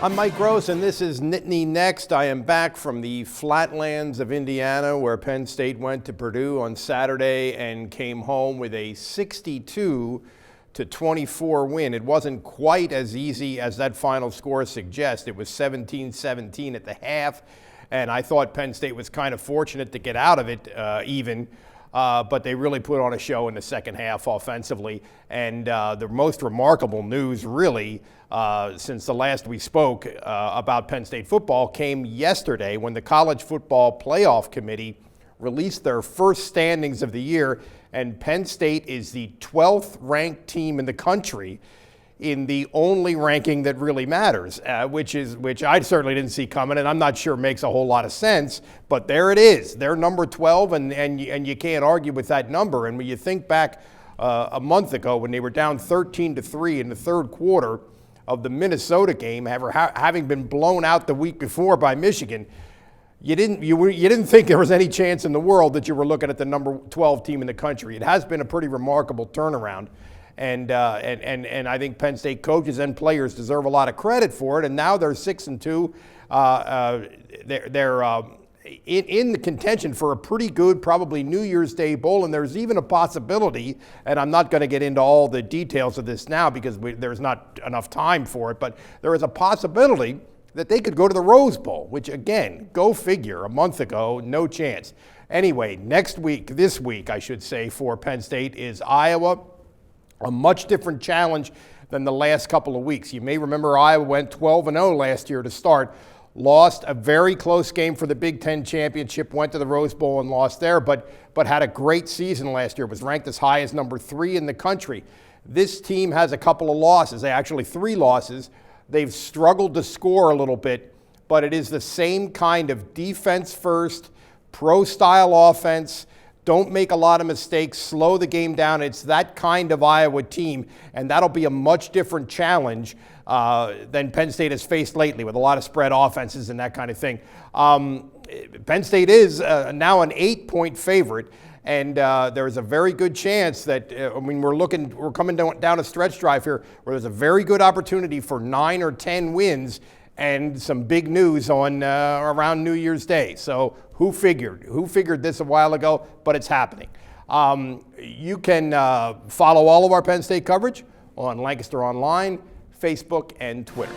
I'm Mike Gross, and this is Nittany Next. I am back from the flatlands of Indiana, where Penn State went to Purdue on Saturday and came home with a 62-24 win. It wasn't quite as easy as that final score suggests. It was 17-17 at the half, and I thought Penn State was kind of fortunate to get out of it even. But they really put on a show in the second half offensively. And the most remarkable news, really, since the last we spoke about Penn State football came yesterday when the College Football Playoff Committee released their first standings of the year. And Penn State is the 12th ranked team in the country in the only ranking that really matters, which I certainly didn't see coming, and I'm not sure makes a whole lot of sense, but there it is. They're number 12, and you can't argue with that number. And when you think back a month ago when they were down 13-3 in the third quarter of the Minnesota game, having been blown out the week before by Michigan, you didn't think there was any chance in the world that you were looking at the number 12 team in the country. It has been a pretty remarkable turnaround. And I think Penn State coaches and players deserve a lot of credit for it. And now they're 6-2. They're in the contention for a pretty good, probably New Year's Day bowl. And there's even a possibility, and I'm not going to get into all the details of this now because there's not enough time for it, but there is a possibility that they could go to the Rose Bowl, which, again, go figure. A month ago, no chance. Anyway, this week, I should say, for Penn State is Iowa. A much different challenge than the last couple of weeks. You may remember Iowa went 12-0 last year to start, lost a very close game for the Big Ten championship, went to the Rose Bowl and lost there, but had a great season last year, was ranked as high as number 3 in the country. This team has a couple of losses, actually 3 losses. They've struggled to score a little bit, but it is the same kind of defense first, pro-style offense. Don't make a lot of mistakes, slow the game down. It's that kind of Iowa team, and that'll be a much different challenge than Penn State has faced lately with a lot of spread offenses and that kind of thing. Penn State is now an 8-point favorite, and there's a very good chance that, we're coming down a stretch drive here where there's a very good opportunity for 9 or 10 wins and some big news on around New Year's Day. So who figured this a while ago, but it's happening. You can follow all of our Penn State coverage on Lancaster Online, Facebook, and Twitter.